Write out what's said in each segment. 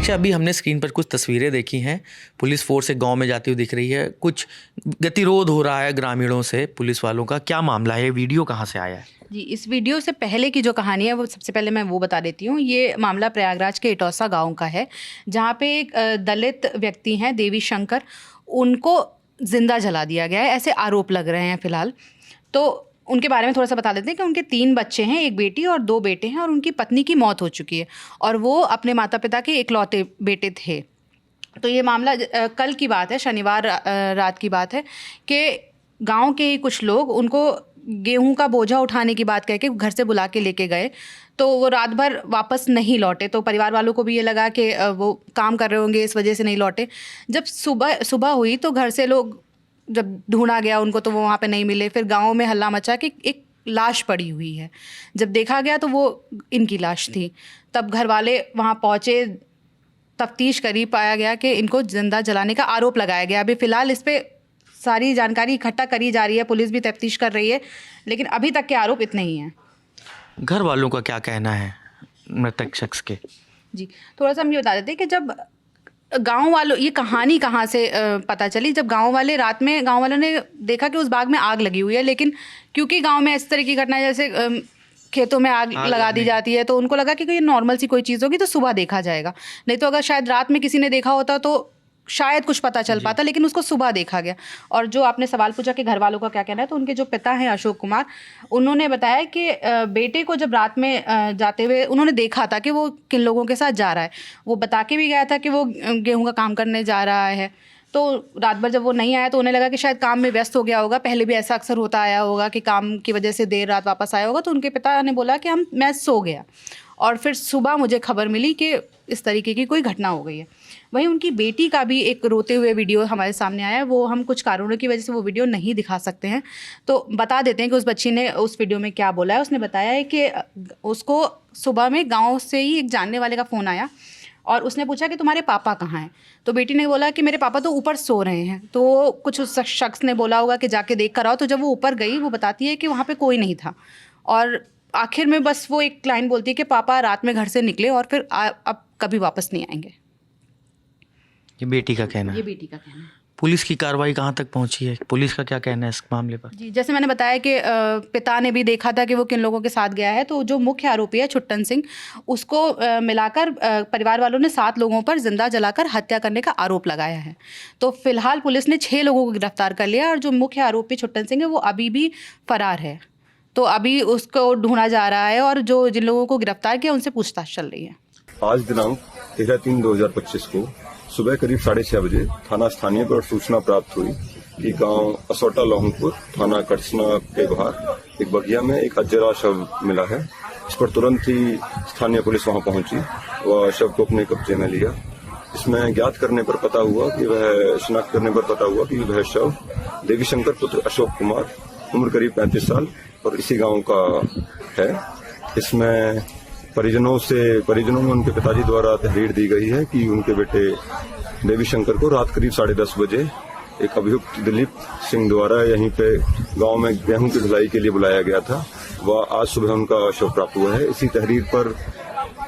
प्रतीक्षा, अभी हमने स्क्रीन पर कुछ तस्वीरें देखी हैं। पुलिस फोर्स एक गांव में जाती हुई दिख रही है, कुछ गतिरोध हो रहा है ग्रामीणों से पुलिस वालों का। क्या मामला है, वीडियो कहाँ से आया है? जी, इस वीडियो से पहले की जो कहानी है वो सबसे पहले मैं वो बता देती हूँ। ये मामला प्रयागराज के इटौसा गांव का है, जहाँ पे एक दलित व्यक्ति हैं देवी शंकर, उनको जिंदा जला दिया गया है, ऐसे आरोप लग रहे हैं फिलहाल। तो उनके बारे में थोड़ा सा बता देते हैं कि उनके 3 बच्चे हैं, एक बेटी और 2 बेटे हैं, और उनकी पत्नी की मौत हो चुकी है और वो अपने माता पिता के इकलौते बेटे थे। तो ये मामला कल की बात है, शनिवार रात की बात है कि गांव के ही कुछ लोग उनको गेहूं का बोझा उठाने की बात कह के घर से बुला के लेके गए। तो वो रात भर वापस नहीं लौटे, तो परिवार वालों को भी ये लगा कि वो काम कर रहे होंगे, इस वजह से नहीं लौटे। जब सुबह हुई तो घर से लोग जब ढूंढा गया उनको, तो वो वहाँ पे नहीं मिले। फिर गांव में हल्ला मचा कि एक लाश पड़ी हुई है। जब देखा गया तो वो इनकी लाश थी। तब घर वाले वहाँ पहुँचे, तफ्तीश करी, पाया गया कि इनको जिंदा जलाने का आरोप लगाया गया। अभी फ़िलहाल इस पे सारी जानकारी इकट्ठा करी जा रही है, पुलिस भी तफ्तीश कर रही है, लेकिन अभी तक के आरोप इतने ही हैं। घर वालों का क्या कहना है मृतक शख्स के? जी, थोड़ा सा हम ये बता देते हैं कि जब गांव वालों, ये कहानी कहाँ से पता चली, जब गांव वाले रात में, गांव वालों ने देखा कि उस बाग में आग लगी हुई है, लेकिन क्योंकि गांव में इस तरह की घटना, जैसे खेतों में आग लगा दी जाती है, तो उनको लगा कि ये नॉर्मल सी कोई चीज़ होगी तो सुबह देखा जाएगा। नहीं तो अगर शायद रात में किसी ने देखा होता तो शायद कुछ पता चल पाता, लेकिन उसको सुबह देखा गया। और जो आपने सवाल पूछा कि घर वालों का क्या कहना है, तो उनके जो पिता हैं अशोक कुमार, उन्होंने बताया कि बेटे को जब रात में जाते हुए उन्होंने देखा था कि वो किन लोगों के साथ जा रहा है। वो बता के भी गया था कि वो गेहूं का काम करने जा रहा है। तो रात भर जब वो नहीं आया तो उन्हें लगा कि शायद काम में व्यस्त हो गया होगा। पहले भी ऐसा अक्सर होता आया होगा कि काम की वजह से देर रात वापस आया होगा। तो उनके पिता ने बोला कि मैं सो गया, और फिर सुबह मुझे खबर मिली कि इस तरीके की कोई घटना हो गई है। वहीं उनकी बेटी का भी एक रोते हुए वीडियो हमारे सामने आया है। वो हम कुछ कारणों की वजह से वो वीडियो नहीं दिखा सकते हैं, तो बता देते हैं कि उस बच्ची ने उस वीडियो में क्या बोला है। उसने बताया है कि उसको सुबह में गाँव से ही एक जानने वाले का फ़ोन आया और उसने पूछा कि तुम्हारे पापा कहाँ हैं। तो बेटी ने बोला कि मेरे पापा तो ऊपर सो रहे हैं। तो कुछ उस शख्स ने बोला होगा कि जाके देख कर आओ। तो जब वो ऊपर गई, वो बताती है कि वहाँ पे कोई नहीं था, और आखिर में बस वो एक लाइन बोलती है कि पापा रात में घर से निकले और फिर अब कभी वापस नहीं आएंगे। ये बेटी का कहना है। ये बेटी का कहना है। पुलिस की कार्रवाई कहाँ तक पहुंची है? पुलिस का क्या कहना है इस मामले पर? जी, जैसे मैंने बताया कि पिता ने भी देखा था कि वो किन लोगों के साथ गया है। तो जो मुख्य आरोपी है छुट्टन सिंह, उसको मिलाकर परिवार वालों ने 7 लोगों पर जिंदा जलाकर हत्या करने का आरोप लगाया है। तो फिलहाल पुलिस ने 6 लोगों को गिरफ्तार कर लिया, और जो मुख्य आरोपी छुट्टन सिंह है वो अभी भी फरार है। तो अभी उसको ढूंढा जा रहा है, और जो जिन लोगों को गिरफ्तार किया उनसे पूछताछ चल रही है। आज दिनांक 13/3/2025 को सुबह करीब 6:30 बजे थाना स्थानीय पर सूचना प्राप्त हुई कि गांव असोटा लोहंगपुर, थाना कटसना के बाहर एक बगिया में एक अजरा शव मिला है। इस पर तुरंत ही स्थानीय पुलिस वहां पहुंची व शव को अपने कब्जे में लिया। इसमें शिनाख्त करने पर पता हुआ कि वह शव देवी शंकर पुत्र अशोक कुमार, उम्र करीब 35 साल और इसी गांव का है। इसमें परिजनों में उनके पिताजी द्वारा तहरीर दी गई है कि उनके बेटे देवी शंकर को रात करीब 10:30 बजे एक अभियुक्त दिलीप सिंह द्वारा यहीं पे गांव में गेहूं की ढुलाई के लिए बुलाया गया था। वह आज सुबह उनका शव प्राप्त हुआ है। इसी तहरीर पर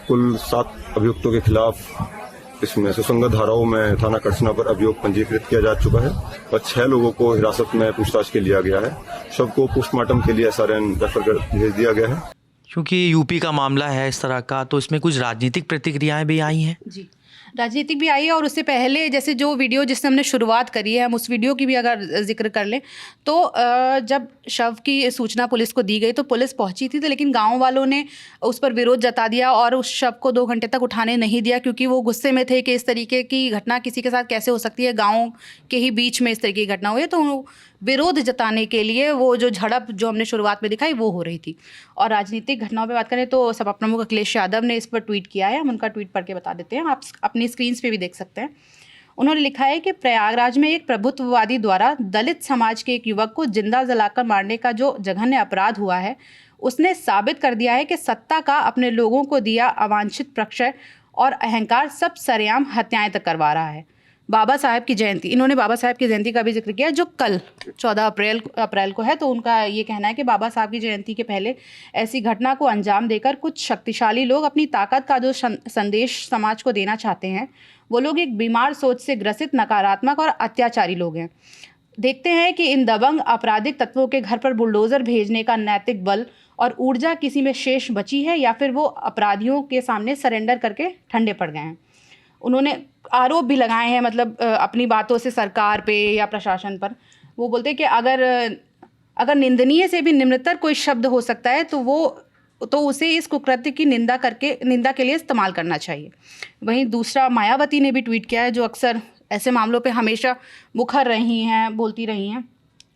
कुल 7 अभियुक्तों के खिलाफ इसमें सुसंगत धाराओं में थाना कटसना पर अभियोग पंजीकृत किया जा चुका है और 6 लोगों को हिरासत में पूछताछ के लिया गया है। शव को पोस्टमार्टम के लिए SRN रेफर कर भेज दिया गया है। क्योंकि यूपी का मामला है इस तरह का, तो इसमें कुछ राजनीतिक प्रतिक्रियाएं भी आई हैं। जी, राजनीतिक भी आई है, और उससे पहले जैसे जो वीडियो जिससे हमने शुरुआत करी है, हम उस वीडियो की भी अगर जिक्र कर लें तो जब शव की सूचना पुलिस को दी गई तो पुलिस पहुंची थी, तो लेकिन गांव वालों ने उस पर विरोध जता दिया और उस शव को 2 घंटे तक उठाने नहीं दिया, क्योंकि वो गुस्से में थे कि इस तरीके की घटना किसी के साथ कैसे हो सकती है, गाँव के ही बीच में इस तरह की घटना हुई है। तो विरोध जताने के लिए वो जो झड़प जो हमने शुरुआत में दिखाई वो हो रही थी। और राजनीतिक घटनाओं पे बात करें तो सपा प्रमुख अखिलेश यादव ने इस पर ट्वीट किया है। हम उनका ट्वीट पढ़ के बता देते हैं, आप अपनी स्क्रीन पे भी देख सकते हैं। उन्होंने लिखा है कि प्रयागराज में एक प्रभुत्ववादी द्वारा दलित समाज के एक युवक को जिंदा जलाकर मारने का जो जघन्य अपराध हुआ है, उसने साबित कर दिया है कि सत्ता का अपने लोगों को दिया अवांछित प्रक्षय और अहंकार सब सरेआम हत्याएं तक करवा रहा है। बाबा साहब की जयंती, इन्होंने बाबा साहब की जयंती का भी जिक्र किया जो कल 14 अप्रैल को है। तो उनका ये कहना है कि बाबा साहब की जयंती के पहले ऐसी घटना को अंजाम देकर कुछ शक्तिशाली लोग अपनी ताकत का जो संदेश समाज को देना चाहते हैं, वो लोग एक बीमार सोच से ग्रसित नकारात्मक और अत्याचारी लोग हैं। देखते हैं कि इन दबंग आपराधिक तत्वों के घर पर बुलडोज़र भेजने का नैतिक बल और ऊर्जा किसी में शेष बची है या फिर वो अपराधियों के सामने सरेंडर करके ठंडे पड़ गए हैं। उन्होंने आरोप भी लगाए हैं, मतलब अपनी बातों से सरकार पे या प्रशासन पर। वो बोलते हैं कि अगर निंदनीय से भी निम्नतर कोई शब्द हो सकता है तो उसे इस कुकृत्य की निंदा के लिए इस्तेमाल करना चाहिए। वहीं दूसरा, मायावती ने भी ट्वीट किया है, जो अक्सर ऐसे मामलों पे हमेशा मुखर रही हैं, बोलती रही हैं।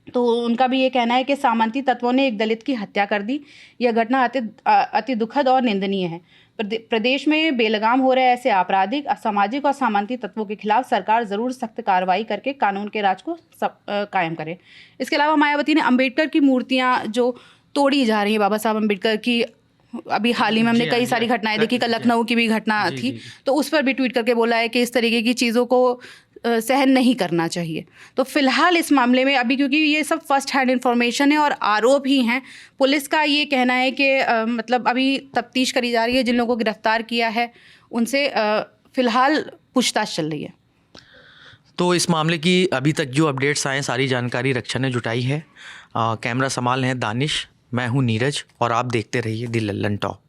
तो उनका भी ये कहना है कि सामंती तत्वों ने एक दलित की हत्या कर दी। यह घटना अति दुखद और निंदनीय है। प्रदेश में बेलगाम हो रहे ऐसे आपराधिक, असामाजिक और सामंती तत्वों के खिलाफ सरकार ज़रूर सख्त कार्रवाई करके कानून के राज को कायम करे। इसके अलावा मायावती ने अम्बेडकर की मूर्तियाँ जो तोड़ी जा रही हैं, बाबा साहब अम्बेडकर की, अभी हाल ही में हमने कई सारी घटनाएं देखी, कल लखनऊ की भी घटना थी, तो उस पर भी ट्वीट करके बोला है कि इस तरीके की चीज़ों को सहन नहीं करना चाहिए। तो फिलहाल इस मामले में अभी, क्योंकि ये सब फर्स्ट हैंड इन्फॉर्मेशन है और आरोप ही हैं, पुलिस का ये कहना है कि मतलब अभी तफ्तीश करी जा रही है। जिन लोगों को गिरफ्तार किया है उनसे फिलहाल पूछताछ चल रही है। तो इस मामले की अभी तक जो अपडेट्स आए, सारी जानकारी रक्षा ने जुटाई है। कैमरा संभाल हैं दानिश, मैं हूँ नीरज और आप देखते रहिए दी लल्लन टॉप।